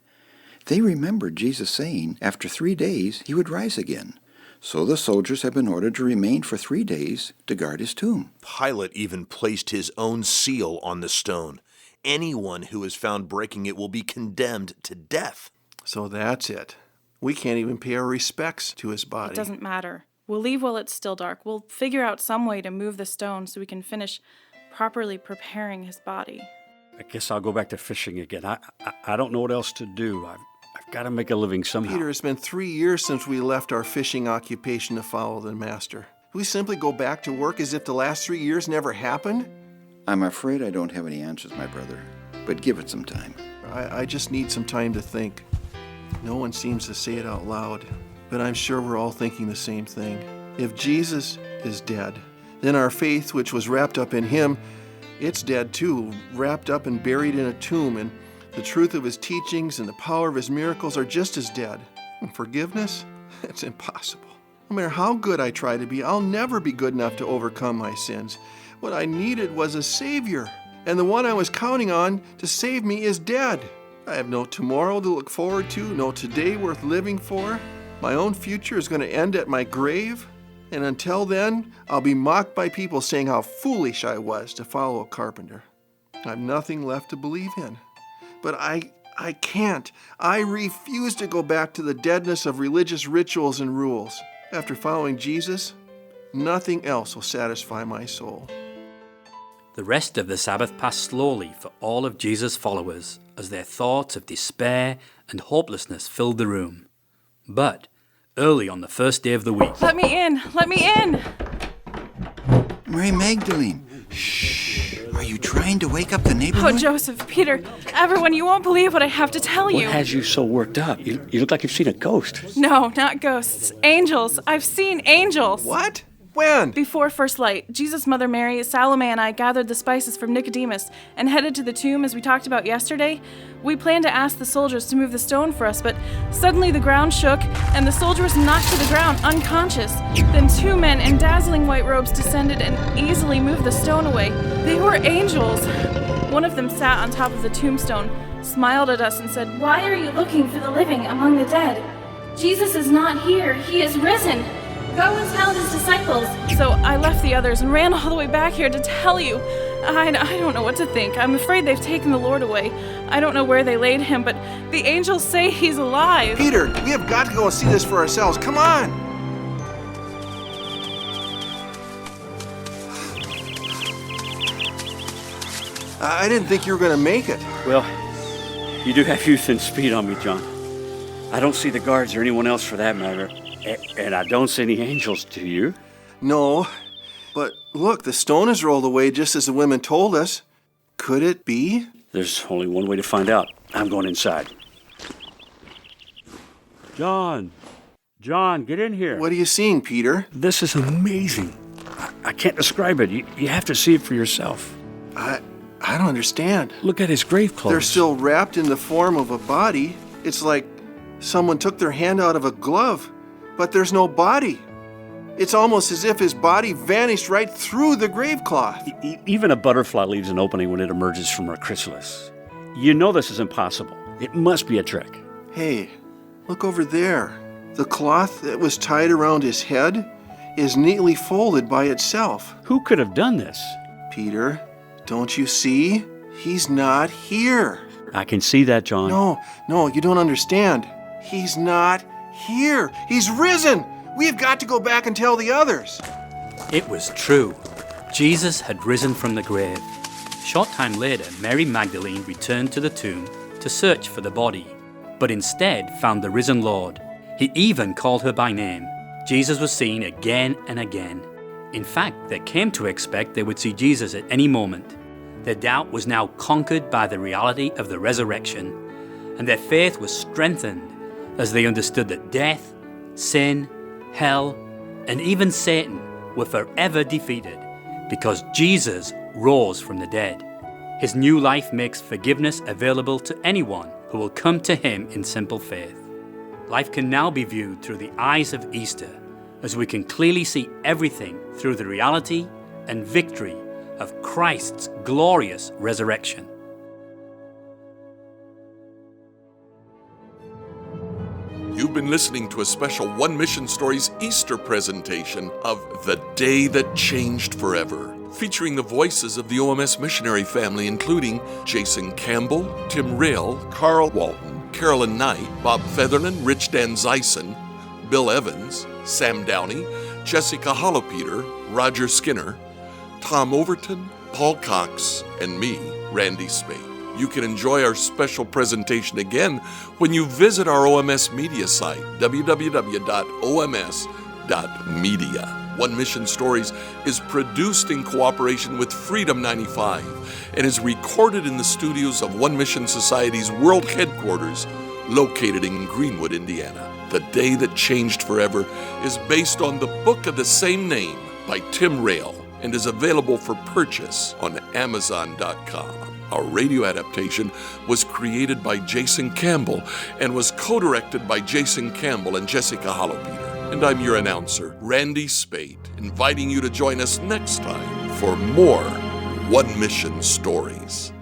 They remembered Jesus saying after 3 days he would rise again. So the soldiers have been ordered to remain for 3 days to guard his tomb. Pilate even placed his own seal on the stone. Anyone who is found breaking it will be condemned to death. So that's it. We can't even pay our respects to his body. It doesn't matter. We'll leave while it's still dark. We'll figure out some way to move the stone so we can finish properly preparing his body. I guess I'll go back to fishing again. I don't know what else to do. I've got to make a living somehow. Peter, it's been 3 years since we left our fishing occupation to follow the Master. Do we simply go back to work as if the last 3 years never happened? I'm afraid I don't have any answers, my brother, but give it some time. I just need some time to think. No one seems to say it out loud, but I'm sure we're all thinking the same thing. If Jesus is dead, then our faith, which was wrapped up in him, it's dead too, wrapped up and buried in a tomb, and the truth of his teachings and the power of his miracles are just as dead. And forgiveness? It's impossible. No matter how good I try to be, I'll never be good enough to overcome my sins. What I needed was a Savior, and the one I was counting on to save me is dead. I have no tomorrow to look forward to, no today worth living for. My own future is going to end at my grave, and until then, I'll be mocked by people saying how foolish I was to follow a carpenter. I have nothing left to believe in. But I can't. I refuse to go back to the deadness of religious rituals and rules. After following Jesus, nothing else will satisfy my soul. The rest of the Sabbath passed slowly for all of Jesus' followers as their thoughts of despair and hopelessness filled the room. But early on the first day of the week... Let me in! Let me in! Mary Magdalene! Shh! Are you trying to wake up the neighborhood? Oh, Joseph, Peter, everyone, you won't believe what I have to tell you. What has you so worked up? You look like you've seen a ghost. No, not ghosts. Angels. I've seen angels. What? When? Before first light, Jesus' mother Mary, Salome, and I gathered the spices from Nicodemus and headed to the tomb as we talked about yesterday. We planned to ask the soldiers to move the stone for us, but suddenly the ground shook and the soldier was knocked to the ground, unconscious. Then 2 men in dazzling white robes descended and easily moved the stone away. They were angels. One of them sat on top of the tombstone, smiled at us and said, Why are you looking for the living among the dead? Jesus is not here. He is risen. Go and tell his disciples. So I left the others and ran all the way back here to tell you. I don't know what to think. I'm afraid they've taken the Lord away. I don't know where they laid him, but the angels say he's alive. Peter, we have got to go and see this for ourselves. Come on! I didn't think you were going to make it. Well, you do have youth and speed on me, John. I don't see the guards or anyone else for that matter. And I don't see any angels, do you? No, but look, the stone is rolled away just as the women told us. Could it be? There's only one way to find out. I'm going inside. John, get in here. What are you seeing, Peter? This is amazing. I can't describe it. You have to see it for yourself. I don't understand. Look at his grave clothes. They're still wrapped in the form of a body. It's like someone took their hand out of a glove, but there's no body. It's almost as if his body vanished right through the grave cloth. Even a butterfly leaves an opening when it emerges from her chrysalis. You know this is impossible. It must be a trick. Hey, look over there. The cloth that was tied around his head is neatly folded by itself. Who could have done this? Peter, don't you see? He's not here. I can see that, John. No, you don't understand. He's not here. He's risen. We've got to go back and tell the others. It was true. Jesus had risen from the grave. A short time later, Mary Magdalene returned to the tomb to search for the body, but instead found the risen Lord. He even called her by name. Jesus was seen again and again. In fact, they came to expect they would see Jesus at any moment. Their doubt was now conquered by the reality of the resurrection, and their faith was strengthened as they understood that death, sin, hell, and even Satan were forever defeated because Jesus rose from the dead. His new life makes forgiveness available to anyone who will come to him in simple faith. Life can now be viewed through the eyes of Easter, as we can clearly see everything through the reality and victory of Christ's glorious resurrection. You've been listening to a special One Mission Stories Easter presentation of The Day That Changed Forever, featuring the voices of the OMS missionary family, including Jason Campbell, Tim Roehl, Carl Walton, Carolyn Knight, Bob Featherland, Rich Danzeisen, Bill Evans, Sam Downey, Jessica Hollopeter, Roger Skinner, Tom Overton, Paul Cox, and me, Randy Spacht. You can enjoy our special presentation again when you visit our OMS Media site, www.oms.media. One Mission Stories is produced in cooperation with Freedom 95 and is recorded in the studios of One Mission Society's world headquarters located in Greenwood, Indiana. The Day That Changed Forever is based on the book of the same name by Tim Roehl and is available for purchase on Amazon.com. Our radio adaptation was created by Jason Campbell and was co-directed by Jason Campbell and Jessica Hollopeter. And I'm your announcer, Randy Spacht, inviting you to join us next time for more One Mission Stories.